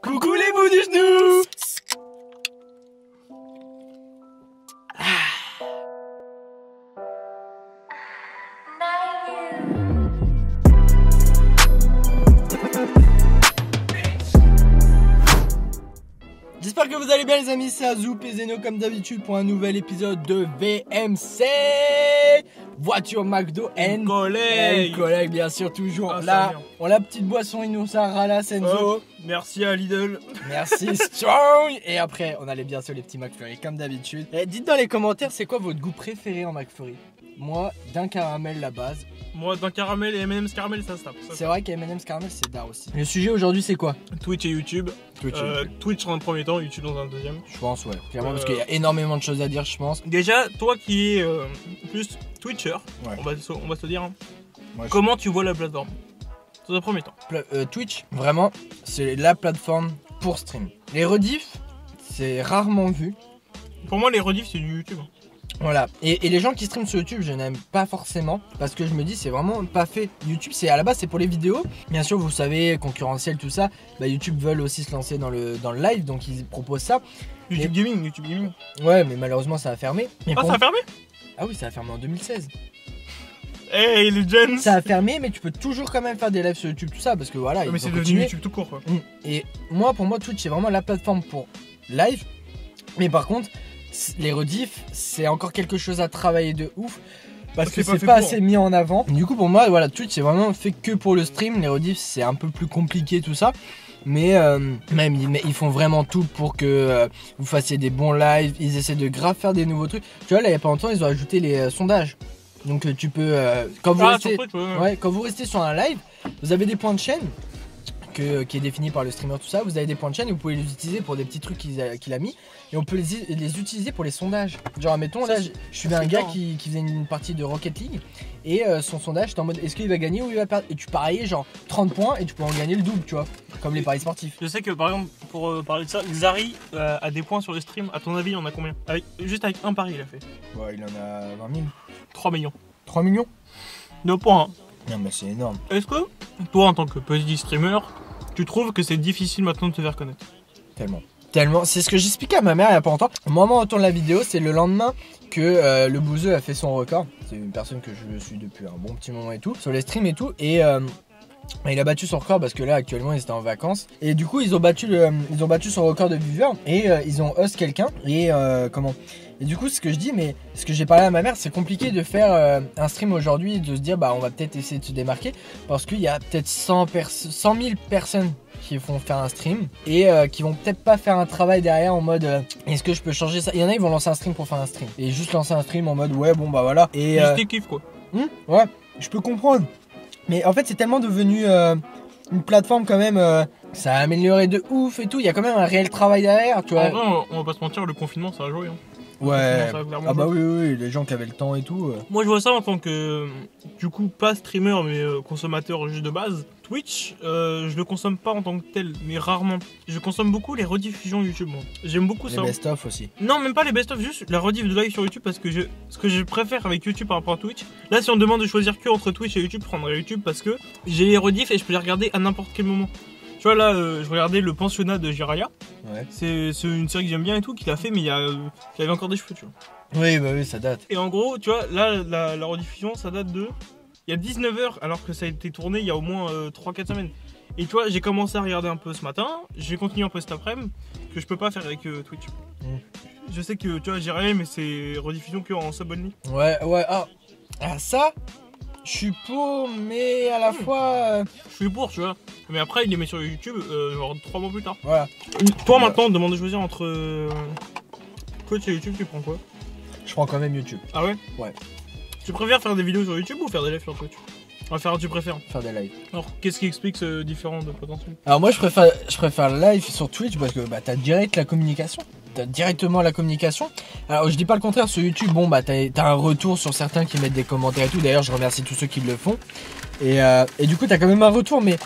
Coucou les bouts du genou. J'espère que vous allez bien les amis, c'est Azou et Zeno comme d'habitude pour un nouvel épisode de VMC Voiture McDo and collègue bien sûr toujours là. On la petite boisson Inoussa Rala Senzo. Merci à Lidl. Merci Strong. Et après on a bien sûr les petits McFlurry comme d'habitude. Dites dans les commentaires c'est quoi votre goût préféré en McFlurry. Moi d'un caramel la base. Moi d'un caramel et M&M's caramel ça se tape. C'est vrai qu'M&M's caramel c'est d'art aussi. Le sujet aujourd'hui c'est quoi? Twitch et YouTube. Twitch dans un premier temps, YouTube dans un deuxième. Je pense ouais, clairement parce qu'il y a énormément de choses à dire je pense. Déjà toi qui es plus Twitcher, ouais. on va se dire hein. Comment tu vois la plateforme dans un premier temps? Twitch vraiment c'est la plateforme pour stream. Les rediffs c'est rarement vu. Pour moi les rediffs c'est du YouTube. Voilà, et les gens qui streament sur YouTube, je n'aime pas forcément parce que je me dis c'est vraiment pas fait. YouTube, c'est à la base c'est pour les vidéos. Bien sûr, vous savez, concurrentiel tout ça. Bah, YouTube veulent aussi se lancer dans le live, donc ils proposent ça. YouTube Gaming. Ouais, mais malheureusement ça a fermé. Mais ça a fermé? Ah oui, ça a fermé en 2016. Hey les gens. Ça a fermé, mais tu peux toujours quand même faire des lives sur YouTube tout ça parce que voilà. Mais c'est devenu YouTube tout court quoi. Et pour moi Twitch c'est vraiment la plateforme pour live. Mais par contre les rediffs, c'est encore quelque chose à travailler de ouf parce que c'est pas assez mis en avant. Du coup, pour moi, voilà, Twitch c'est vraiment fait que pour le stream. Les rediffs, c'est un peu plus compliqué tout ça. Mais ils font vraiment tout pour que vous fassiez des bons lives. Ils essaient de grave faire des nouveaux trucs. Tu vois, là, il y a pas longtemps, ils ont ajouté les sondages. Donc, tu peux, quand vous restez sur un live, vous avez des points de chaîne. Qui est défini par le streamer tout ça, vous avez des points de chaîne et vous pouvez les utiliser pour des petits trucs qu'il a mis et on peut les utiliser pour les sondages. Genre admettons là je suis un gars qui faisait une partie de Rocket League et son sondage c'était en mode est-ce qu'il va gagner ou il va perdre et tu pariais genre 30 points et tu peux en gagner le double tu vois, comme les paris sportifs. Je sais que par exemple pour parler de ça, Xari a des points sur le stream, à ton avis il en a combien? Juste avec un pari il a fait. Ouais il en a 20 000. 3 millions. 3 millions? 2 points. Non mais c'est énorme. Est-ce que toi en tant que petit streamer, tu trouves que c'est difficile maintenant de te faire connaître? Tellement, c'est ce que j'expliquais à ma mère il y a pas longtemps. Au moment où on tourne la vidéo, c'est le lendemain que le bouseux a fait son record. C'est une personne que je suis depuis un bon petit moment et tout, sur les streams et tout. Et il a battu son record parce que là actuellement il était en vacances. Et du coup ils ont battu son record de viewers et ils ont host quelqu'un. Et Et du coup ce que je dis, mais ce que j'ai parlé à ma mère, c'est compliqué de faire un stream aujourd'hui et de se dire bah on va peut-être essayer de se démarquer. Parce qu'il y a peut-être 100 000 personnes qui vont faire un stream et qui vont peut-être pas faire un travail derrière en mode est-ce que je peux changer ça. Il y en a ils vont lancer un stream pour faire un stream et juste lancer un stream en mode ouais bon bah voilà. Et juste kiff quoi. Ouais, je peux comprendre. Mais en fait c'est tellement devenu une plateforme quand même, ça a amélioré de ouf et tout, il y a quand même un réel travail derrière tu vois. En vrai on va pas se mentir, le confinement ça a joué hein. Ouais, ah bah oui, les gens qui avaient le temps et tout. Moi je vois ça en tant que, du coup, pas streamer mais consommateur juste de base. Twitch, je le consomme pas en tant que tel, mais rarement. Je consomme beaucoup les rediffusions YouTube moi. J'aime beaucoup ça. Les best-of aussi. Non, même pas les best-of, juste la rediff de live sur YouTube parce que ce que je préfère avec YouTube par rapport à Twitch. Là si on me demande de choisir que entre Twitch et YouTube, je prendrais YouTube parce que j'ai les rediffs et je peux les regarder à n'importe quel moment. Tu vois là, je regardais le pensionnat de Jiraya. Ouais. C'est une série que j'aime bien et tout, qu'il a fait, mais il avait encore des cheveux, tu vois. Oui, bah oui, ça date. Et en gros, tu vois, là, la rediffusion, ça date de... Il y a 19 h alors que ça a été tourné il y a au moins 3-4 semaines. Et tu vois, j'ai commencé à regarder un peu ce matin, j'ai continué un peu cet après-midi, que je peux pas faire avec Twitch. Je sais que, tu vois, Jiraya, mais c'est rediffusion que en sub only. Ouais, ça... Je suis pour, mais à la fois... Je suis pour, tu vois. Mais après, il les met sur YouTube, genre 3 mois plus tard. Voilà. Toi, maintenant, on te demande de choisir entre Twitch et YouTube, tu prends quoi? Je prends quand même YouTube. Ah ouais? Ouais. Tu préfères faire des vidéos sur YouTube ou faire des lives sur Twitch? Tu préfères faire des lives. Alors, qu'est-ce qui explique ce différent de potentiel? Alors moi, je préfère live sur Twitch parce que bah, t'as direct la communication. T'as directement la communication. Alors je dis pas le contraire sur YouTube, bon bah t'as un retour sur certains qui mettent des commentaires et tout. D'ailleurs je remercie tous ceux qui le font. Et du coup t'as quand même un retour, mais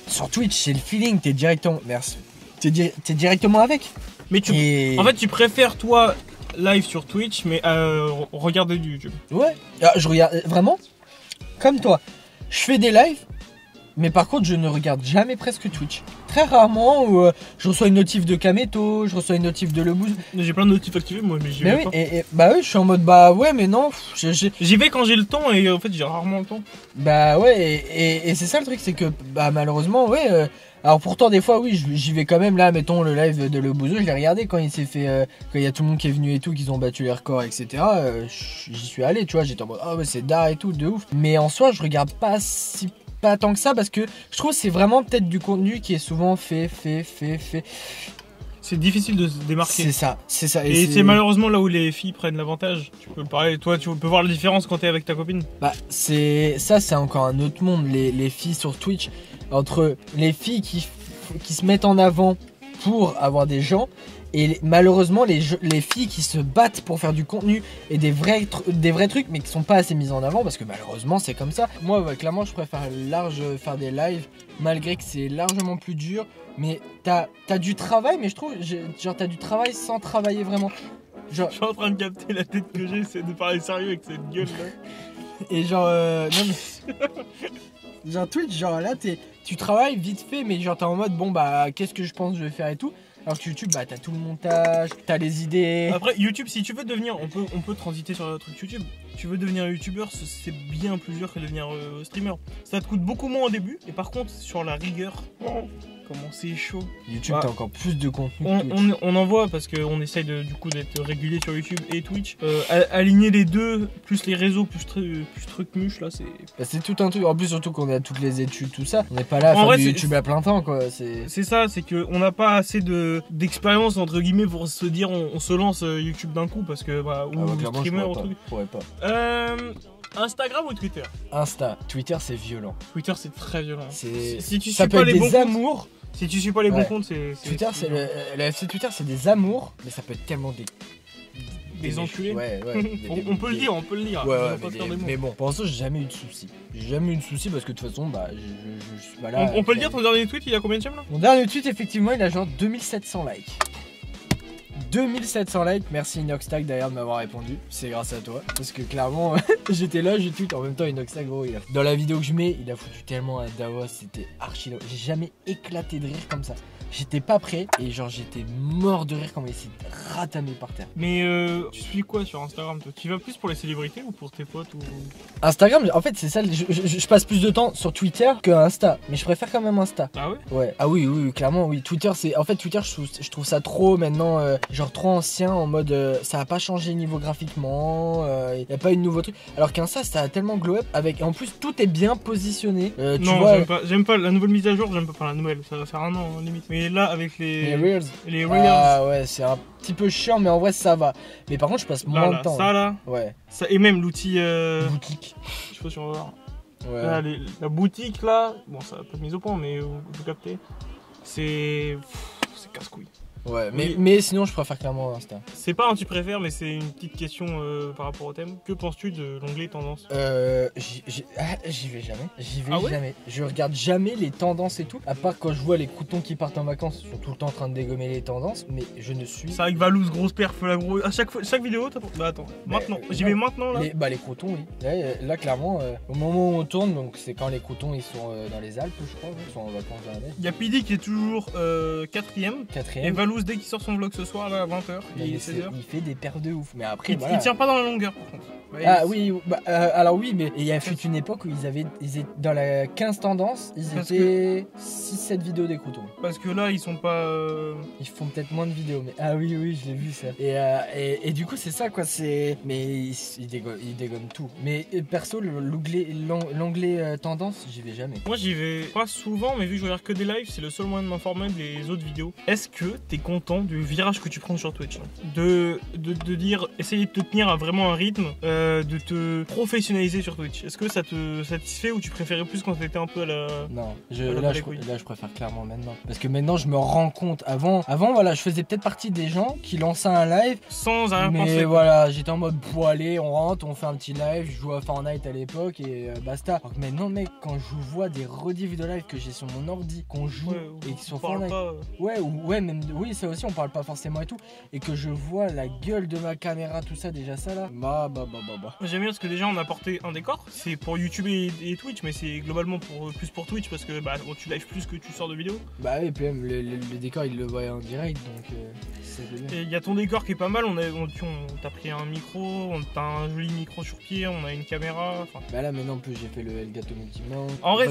sur Twitch c'est le feeling, t'es directement. Merci. T'es directement avec. Mais en fait tu préfères toi live sur Twitch mais regarder du YouTube. Ouais. Alors, je regarde vraiment comme toi. Je fais des lives, mais par contre je ne regarde jamais presque Twitch. très rarement où je reçois une notif de Kameto, je reçois une notif de Le Bouz. J'ai plein de notifs activés moi, mais j'y vais pas. Bah oui, je suis en mode bah ouais, mais non. J'y vais quand j'ai le temps et en fait j'ai rarement le temps. Bah ouais, et c'est ça le truc, c'est que bah malheureusement, ouais. Alors pourtant des fois oui j'y vais quand même. Là mettons le live de Le Bouzeux, je l'ai regardé quand il s'est fait quand il y a tout le monde qui est venu et tout, qu'ils ont battu les records etc. J'y suis allé, tu vois, j'étais en mode ah ouais c'est d'art et tout, de ouf. Mais en soi je regarde pas tant que ça parce que je trouve que c'est vraiment peut-être du contenu qui est souvent fait. C'est difficile de se démarquer. C'est ça. Et c'est malheureusement là où les filles prennent l'avantage. Tu peux parler, toi tu peux voir la différence quand t'es avec ta copine. Bah c'est encore un autre monde, les filles sur Twitch. Entre les filles qui se mettent en avant pour avoir des gens et malheureusement les filles qui se battent pour faire du contenu et des vrais trucs mais qui sont pas assez mises en avant parce que malheureusement c'est comme ça. Moi clairement je préfère faire des lives malgré que c'est largement plus dur, mais t'as du travail, mais je trouve genre t'as du travail sans travailler vraiment. Genre... Je suis en train de capter la tête que j'ai, c'est de parler sérieux avec cette gueule là. Et genre non mais... Genre Twitch, genre là tu travailles vite fait, mais genre t'es en mode bon bah qu'est-ce que je pense que je vais faire et tout. Alors que YouTube, bah t'as tout le montage, t'as les idées. Après YouTube, si tu veux devenir, on peut transiter sur le truc YouTube. Tu veux devenir youtubeur, c'est bien plus dur que devenir streamer. Ça te coûte beaucoup moins au début, et par contre sur la rigueur, comment c'est chaud. YouTube, t'as encore plus de contenu. On en voit parce qu'on essaye du coup d'être régulier sur YouTube et Twitch. Aligner les deux, plus les réseaux, plus truc muche là, c'est. Bah, c'est tout un truc. En plus surtout qu'on a toutes les études, tout ça. On n'est pas là à faire du YouTube à plein temps quoi. C'est ça, c'est qu'on n'a pas assez d'expérience entre guillemets pour se dire on se lance YouTube d'un coup parce que bah ou streamer ou truc. Pourrais pas. Instagram ou Twitter? Twitter c'est violent. Twitter c'est très violent. Si tu suis pas les bons amours. Si tu suis pas les bons comptes, c'est. Twitter c'est le FC Twitter c'est des amours, mais ça peut être tellement des enculés. Ouais. on peut le dire. Ouais, mais bon, pour l'instant j'ai jamais eu de soucis. Parce que de toute façon bah je suis pas là. On peut le dire, ton dernier tweet il a combien de j'aime là? Mon dernier tweet effectivement il a genre 2700 likes. 2700 likes, merci Inoxtag d'ailleurs de m'avoir répondu, c'est grâce à toi. Parce que clairement, j'étais là, je tweet en même temps Inoxtag gros, dans la vidéo que je mets, il a foutu tellement à Davos, c'était archi drôle. J'ai jamais éclaté de rire comme ça. J'étais pas prêt et genre j'étais mort de rire quand il s'est ratamé par terre. Mais tu suis quoi sur Instagram toi? Tu vas plus pour les célébrités ou pour tes potes ou... Instagram, en fait c'est ça, je passe plus de temps sur Twitter que Insta, mais je préfère quand même Insta. Ah ouais? Ouais, ah oui, clairement oui. Twitter c'est, en fait Twitter je trouve ça trop maintenant, genre trop ancien en mode ça a pas changé niveau graphiquement, y a pas une nouveau truc. Alors qu'Insta ça a tellement glow up avec, en plus tout est bien positionné. Non, j'aime pas la nouvelle mise à jour, j'aime pas la nouvelle, ça va faire un an limite. Mais là avec les Reels. Ah ouais, c'est un petit peu chiant mais en vrai ça va. Mais par contre je passe moins de temps. Ça là. Ouais. Ça, et même l'outil boutique. Je sais pas si on va voir. Ouais. Là, la boutique là, bon ça a pas de mise au point mais vous captez. C'est casse-couille. Ouais, mais sinon je préfère clairement Insta. C'est pas un tu préfères, mais c'est une petite question par rapport au thème. Que penses-tu de l'onglet tendance? J'y vais jamais. Je regarde jamais les tendances et tout. À part quand je vois les croutons qui partent en vacances, ils sont tout le temps en train de dégommer les tendances. Mais je ne suis. C'est avec Valouz, grosse perf, la grosse. À chaque vidéo, t'as. Bah attends, maintenant. J'y vais maintenant là. Les croutons, oui. Là clairement, au moment où on tourne, donc c'est quand les croutons ils sont dans les Alpes, je crois. Ils sont en vacances dans la mer. Il y a Pidi qui est toujours 4ème. Et Valouz, dès qu'il sort son vlog ce soir là à 20h, il fait des perfs de ouf. Mais après, il tient pas dans la longueur par contre. Ouais, oui, alors oui, mais il fut une époque où ils étaient dans la 15 tendances, ils étaient 6-7 vidéos des croutons. Parce que là, ils sont pas. Ils font peut-être moins de vidéos, mais oui, je l'ai vu ça. Et du coup, c'est ça quoi, c'est. Mais ils dégomment tout. Mais perso, l'onglet tendance, j'y vais jamais. Moi, j'y vais pas souvent, mais vu que je regarde que des lives, c'est le seul moyen de m'informer des autres vidéos. Est-ce que t'es content du virage que tu prends sur Twitch? De dire, essayer de te tenir à vraiment un rythme, de te professionnaliser sur Twitch. Est-ce que ça te satisfait ou tu préférais plus quand t'étais un peu à la... Non, là je préfère clairement maintenant. Parce que maintenant je me rends compte, avant voilà, je faisais peut-être partie des gens qui lançaient un live sans rien penser. Mais voilà, j'étais en mode pour aller, on rentre, on fait un petit live, je jouais à Fortnite à l'époque et basta. Alors que maintenant mec, quand je vois des rediffs de live que j'ai sur mon ordi, qu'on joue et qui sont Fortnite. Oui, ça aussi, on parle pas forcément et tout, et que je vois la gueule de ma caméra, tout ça, déjà ça là, bah. J'aime bien parce que déjà on a apporté un décor, c'est pour YouTube et Twitch, mais c'est globalement plus pour Twitch parce que bah tu live plus que tu sors de vidéos. Bah oui, et puis même le décor il le voit en direct, donc c'est bien. Et il y a ton décor qui est pas mal, on t'a pris un micro, on t'a un joli micro sur pied, on a une caméra. Enfin... Bah là maintenant en plus j'ai fait le Elgato Multimount. En vrai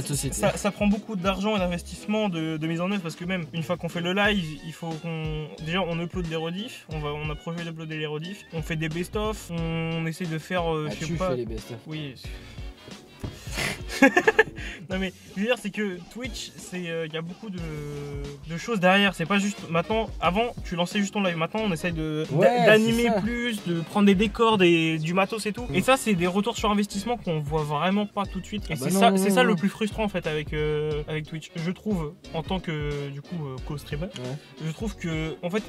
ça prend beaucoup d'argent et d'investissement de mise en œuvre parce que même une fois qu'on fait le live, il faut qu'on... Déjà on upload les rediffs, on a projet d'uploader les rediffs, on fait des best-of, on essaie de faire... je sais pas... fais les best-of. Oui. Non mais je veux dire c'est que Twitch il y a beaucoup de choses derrière, c'est pas juste maintenant, avant tu lançais juste ton live, maintenant on essaye d'animer plus, de prendre des décors, du matos et tout, et ça c'est des retours sur investissement qu'on voit vraiment pas tout de suite, et c'est ça le plus frustrant en fait avec Twitch, je trouve, en tant que du coup co-streamer, je trouve que en fait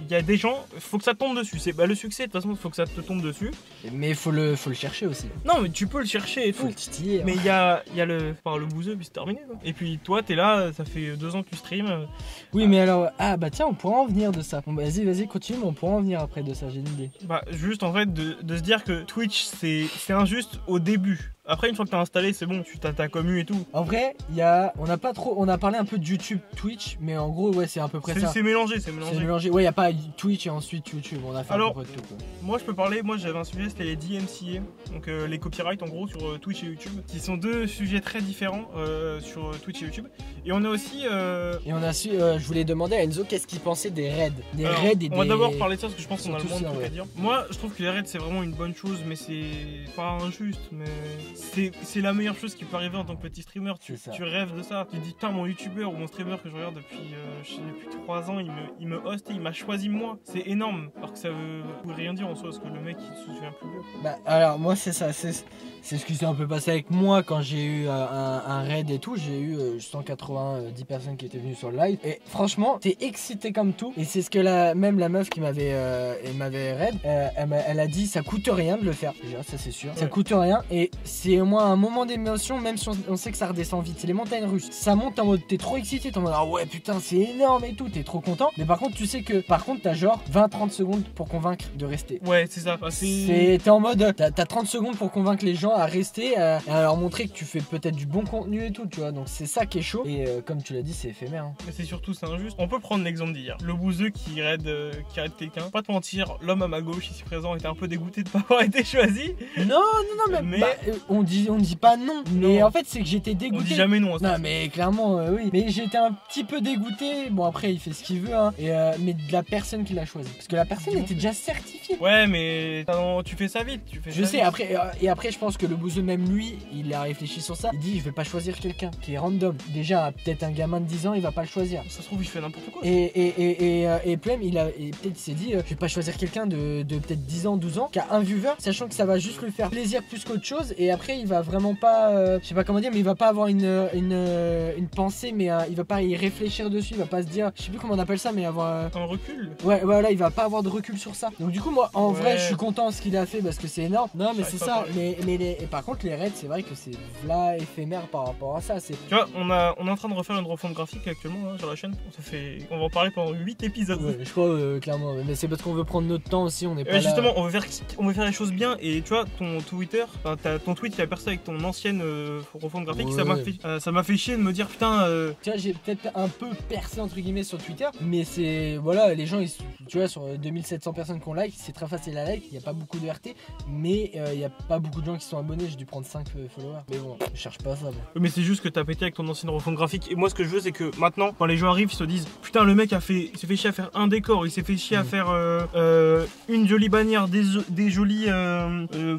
il y a des gens, faut que ça tombe dessus, c'est le succès de toute façon, faut que ça te tombe dessus, mais faut le chercher aussi. Non mais tu peux le chercher et tout, le titiller, mais il y a le bouseux puis c'est terminé quoi. Et puis toi t'es là, ça fait 2 ans que tu stream. Oui mais alors, bah tiens on pourra en venir de ça. Bon, vas-y continue, mais on pourra en venir après de ça, j'ai une idée. Bah juste en fait de se dire que Twitch c'est injuste au début. Après une fois que t'as installé c'est bon, tu t'as ta commu et tout. En vrai on a parlé un peu de YouTube, Twitch, mais en gros ouais c'est à peu près ça. C'est mélangé. Ouais, y a pas Twitch et ensuite YouTube, on a fait un peu de tout quoi. Moi je peux parler, moi j'avais un sujet, c'était les DMCA, donc les copyrights en gros sur Twitch et YouTube, qui sont 2 sujets très différents sur Twitch et YouTube. Et on a aussi... je voulais demander à Enzo qu'est-ce qu'il pensait des raids. On va d'abord parler de ça parce que je pense qu'on a le moins de trucs à dire. Moi je trouve que les raids c'est vraiment une bonne chose, mais c'est pas injuste, mais c'est la meilleure chose qui peut arriver en tant que petit streamer. Tu rêves de ça. Tu te dis putain mon youtubeur ou mon streamer que je regarde depuis 3 ans, il me host et il m'a choisi moi. C'est énorme. Alors que ça veut rien dire en soi parce que le mec il se souvient plus bien. Bah alors moi c'est ça, c'est ce qui s'est un peu passé avec moi quand j'ai eu un raid et tout. J'ai eu 190 personnes qui étaient venues sur le live et franchement t'es excité comme tout, et c'est ce que même la meuf qui m'avait raid, elle a dit ça coûte rien de le faire. Déjà ça c'est sûr, ça coûte rien, et c'est au moins un moment d'émotion, même si on sait que ça redescend vite. C'est les montagnes russes, ça monte en mode t'es trop excité, t'es en mode ah ouais putain c'est énorme et tout, t'es trop content, mais par contre tu sais que t'as genre 20-30 secondes pour convaincre de rester. Ouais c'est ça, t'es en mode t'as 30 secondes pour convaincre les gens à rester, à leur montrer que tu fais peut-être du bon contenu et tout, tu vois, donc c'est ça qui est chaud, et comme tu l'as dit c'est éphémère hein. Mais c'est surtout c'est injuste. On peut prendre l'exemple d'hier, le bouseux qui raid quelqu'un, pas te mentir, l'homme à ma gauche ici présent était un peu dégoûté de pas avoir été choisi. Non mais on dit pas non, mais en fait c'est que j'étais dégoûté. On dit jamais non. Non mais clairement oui, mais j'étais un petit peu dégoûté. Bon après il fait ce qu'il veut hein, mais de la personne qui l'a choisi, parce que la personne était déjà certifiée. Ouais mais tu fais ça vite, je sais. Après je pense que le bouseux même lui il a réfléchi sur ça, il dit je vais pas choisir quelqu'un qui est random. Déjà peut-être un gamin de 10 ans il va pas le choisir, ça se trouve il fait n'importe quoi. Et Plem peut-être il s'est dit je vais pas choisir quelqu'un de peut-être 10 ans 12 ans qui a un viewer, sachant que ça va juste lui faire plaisir plus qu'autre chose, et après il va vraiment pas je sais pas comment dire, mais il va pas avoir une pensée, mais il va pas y réfléchir dessus, il va pas se dire, je sais plus comment on appelle ça, mais avoir un recul. Ouais voilà, il va pas avoir de recul sur ça. Donc du coup moi en vrai je suis content de ce qu'il a fait parce que c'est énorme. Non mais c'est ça, mais par contre les raids c'est vrai que c'est là éphémère par rapport à ça. Tu vois, on est en train de refaire une refonte graphique actuellement là, sur la chaîne. On va en parler pendant 8 épisodes. Ouais, je crois clairement, mais c'est parce qu'on veut prendre notre temps aussi, on est pas justement, là. on veut faire les choses bien, et tu vois ton Twitter, ton tweet il a percé avec ton ancienne refonte graphique, ça m'a fait chier de me dire putain tu vois, j'ai peut-être un peu percé entre guillemets sur Twitter, mais c'est voilà, les gens tu vois, sur 2700 personnes qui ont like, c'est très facile à like, il y a pas beaucoup de RT, mais il y a pas beaucoup de gens qui sont abonnés, j'ai dû prendre 5 followers. Mais bon, je cherche pas ça. Bon. Mais c'est juste que t'as pété avec ton ancienne refonte graphique, et moi ce que je veux c'est que maintenant quand les gens arrivent ils se disent putain le mec il s'est fait chier à faire un décor, il s'est fait chier à faire une jolie bannière, des jolis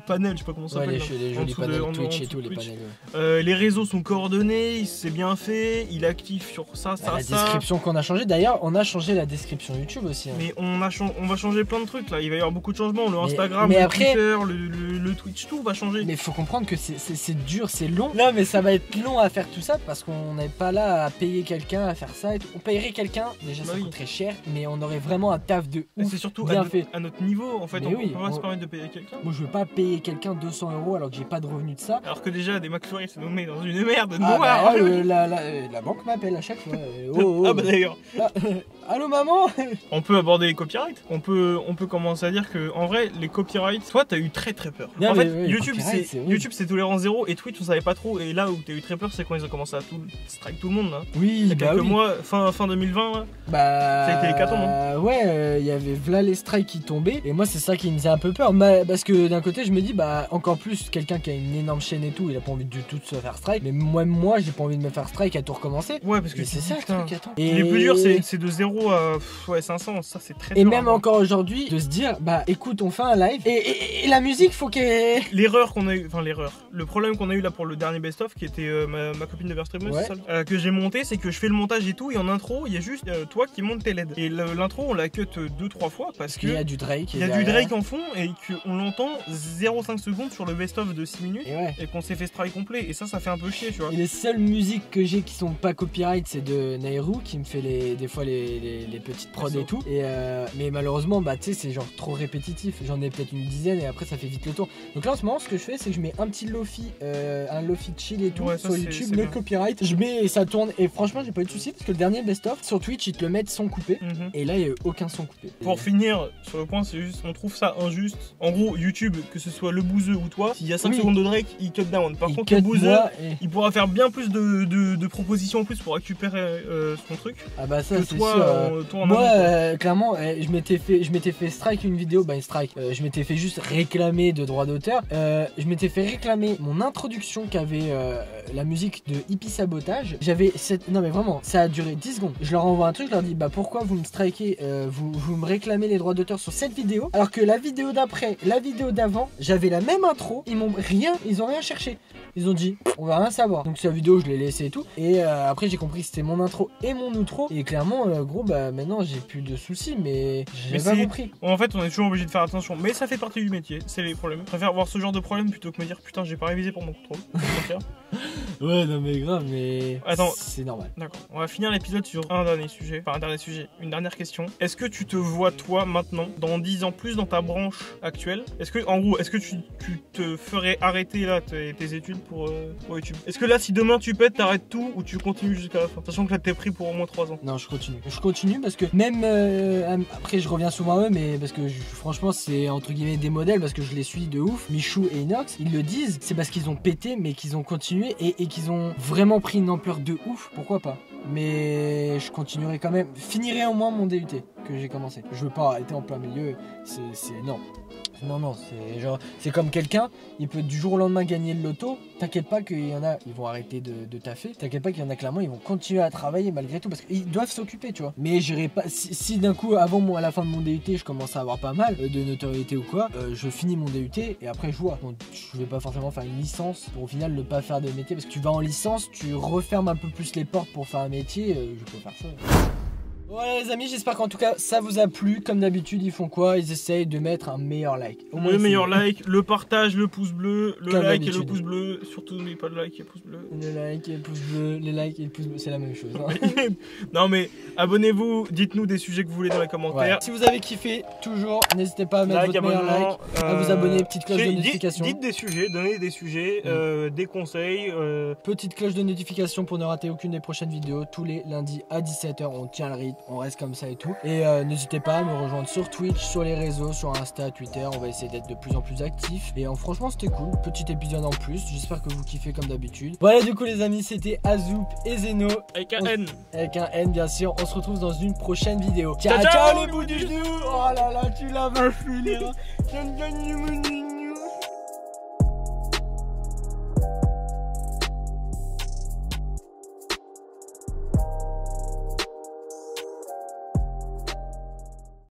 panels, je sais pas comment ça s'appelle. Les jolis panels Twitch et tout, les panels. Les réseaux sont coordonnés, il s'est bien fait, il est actif sur ça. La description qu'on a changé, d'ailleurs, on a changé la description YouTube aussi. Hein. Mais on va changer plein de trucs là, il va y avoir beaucoup de changements, le Instagram, le Twitter, le Twitch, tout va changer. Mais faut comprendre que c'est dur, c'est long. Non mais ça va être long à faire tout ça parce qu'on n'est pas là à payer quelqu'un à faire ça et tout. On payerait quelqu'un, déjà ça coûterait cher, mais on aurait vraiment un taf de ouf. C'est surtout bien fait. À notre niveau en fait, on peut pas se permettre de payer quelqu'un. Moi je veux pas payer quelqu'un 200 € alors que j'ai pas de revenus de ça. Alors que déjà des McFlurry c'est nommé dans une merde noire. La banque m'appelle à chaque fois. Ah bah d'ailleurs. Allô maman. On peut aborder les copyrights. On peut commencer à dire que en vrai les copyrights, toi t'as eu très peur. Non, en fait ouais, YouTube c'est tolérance zéro et Twitch on savait pas trop et là où t'as eu très peur c'est quand ils ont commencé à strike tout le monde là. Oui, il y a quelques mois, fin 2020 là. Bah ça a été hécatombe hein. Ouais, il y avait v'là les strikes qui tombaient et moi c'est ça qui me faisait un peu peur parce que d'un côté je me dis bah encore plus quelqu'un qui a une énorme chaîne et tout, il a pas envie du tout de se faire strike, mais moi j'ai pas envie de me faire strike à tout recommencer. Ouais parce que c'est ça le truc, attends. Et les plus dur c'est de 0 à 500, ça c'est très dur. Et même encore aujourd'hui de se dire bah écoute on fait un live et la musique faut qu'elle... L'erreur qu'on a eu, enfin l'erreur, le problème qu'on a eu là pour le dernier best-of qui était ma copine de Verstreamer, ouais. Que j'ai monté, c'est que je fais le montage et tout et en intro il y a juste toi qui monte tes LED. Et l'intro on la cut 2-3 fois parce que il y a du Drake. Il y a du Drake en fond et qu'on l'entend 0,5 secondes sur le best-of de 6 minutes et qu'on s'est fait strike complet et ça fait un peu chier tu vois. Et les seules musiques que j'ai qui sont pas copyright c'est de Nairu qui me fait des fois les petites prods et tout. Et mais malheureusement bah tu sais c'est genre trop répétitif. J'en ai peut-être une dizaine et après ça fait vite le tour. Donc là en ce moment ce que je fais c'est que je mets un petit lofi, un lofi chill et tout sur YouTube, le copyright. Je mets et ça tourne et franchement j'ai pas eu de soucis parce que le dernier best-of sur Twitch ils te le mettent son coupé et là il y a eu aucun son coupé. Pour finir sur le point c'est juste on trouve ça injuste. En gros YouTube que ce soit le bouseux ou toi, s'il y a 5 secondes de Drake il cut down. Par contre le bouseux il pourra faire bien plus de propositions en plus pour récupérer son truc. Ah bah ça c'est toi, sûr. Moi clairement je m'étais fait strike une vidéo, bah une strike. Je m'étais fait juste réclamer de droits d'auteur. Je m'étais fait réclamer mon introduction qu'avait la musique de Hippie Sabotage. Non mais vraiment, ça a duré 10 secondes. Je leur envoie un truc, je leur dis bah pourquoi vous me strikez, vous me réclamez les droits d'auteur sur cette vidéo alors que la vidéo d'après, la vidéo d'avant, j'avais la même intro, ils ont rien cherché. Ils ont dit on va rien savoir. Donc cette vidéo je l'ai laissée et tout. Et après j'ai compris que c'était mon intro et mon outro. Et clairement gros bah maintenant j'ai plus de soucis mais j'ai pas compris. En fait on est toujours obligé de faire attention. Mais ça fait partie du métier, c'est les problèmes. Je préfère voir ce genre de problème plutôt que me dire putain j'ai pas révisé pour mon contrôle. Ouais non mais grave mais attends, c'est normal. D'accord, on va finir l'épisode sur un dernier sujet. Enfin un dernier sujet, une dernière question. Est-ce que tu te vois toi maintenant dans 10 ans plus dans ta branche actuelle? Est-ce que en gros est-ce que tu te ferais arrêter là tes études pour YouTube? Est-ce que là si demain tu pètes t'arrêtes tout ou tu continues jusqu'à la fin? Sachant que là t'es pris pour au moins 3 ans. Non je continue parce que même après je reviens souvent à eux mais parce que franchement c'est entre guillemets des modèles parce que je les suis de ouf. Michou et Inox ils le disent, c'est parce qu'ils ont pété mais qu'ils ont continué et qu'ils ont vraiment pris une ampleur de ouf, pourquoi pas. Mais je continuerai quand même, finirai au moins mon DUT que j'ai commencé. Je veux pas arrêter en plein milieu, non, c'est genre, c'est comme quelqu'un, il peut du jour au lendemain gagner le loto, t'inquiète pas qu'il y en a, ils vont arrêter de taffer, t'inquiète pas qu'il y en a clairement, ils vont continuer à travailler malgré tout, parce qu'ils doivent s'occuper, tu vois. Mais j'irai pas, si d'un coup, à la fin de mon DUT, je commence à avoir pas mal de notoriété ou quoi, je finis mon DUT et après je vois. Donc, je vais pas forcément faire une licence pour au final ne pas faire de métier, parce que tu vas en licence, tu refermes un peu plus les portes pour faire un métier, je peux faire ça. Voilà les amis, j'espère qu'en tout cas ça vous a plu. Comme d'habitude ils font quoi? Ils essayent de mettre un meilleur like. Le meilleur like, le partage, le pouce bleu, le like et le pouce bleu. Surtout n'oubliez pas le like et le pouce bleu. Le like et le pouce bleu, les likes et le pouce bleu, c'est la même chose. Hein. Non mais abonnez-vous, dites-nous des sujets que vous voulez dans les commentaires. Ouais. Si vous avez kiffé, toujours n'hésitez pas à mettre votre meilleur like, à vous abonner, petite cloche de notification. Dites des sujets, donnez des sujets, des conseils. Petite cloche de notification pour ne rater aucune des prochaines vidéos. Tous les lundis à 17h, on tient le rythme. On reste comme ça et tout. Et n'hésitez pas à me rejoindre sur Twitch, sur les réseaux, sur Insta, Twitter. On va essayer d'être de plus en plus actifs. Et franchement, c'était cool. Petit épisode en plus. J'espère que vous kiffez comme d'habitude. Voilà, du coup, les amis, c'était Azoup et Zeno. Avec un N. Avec un N, bien sûr. On se retrouve dans une prochaine vidéo. Ciao, ciao les bouts du genou. Oh là là, tu l'as mal filé.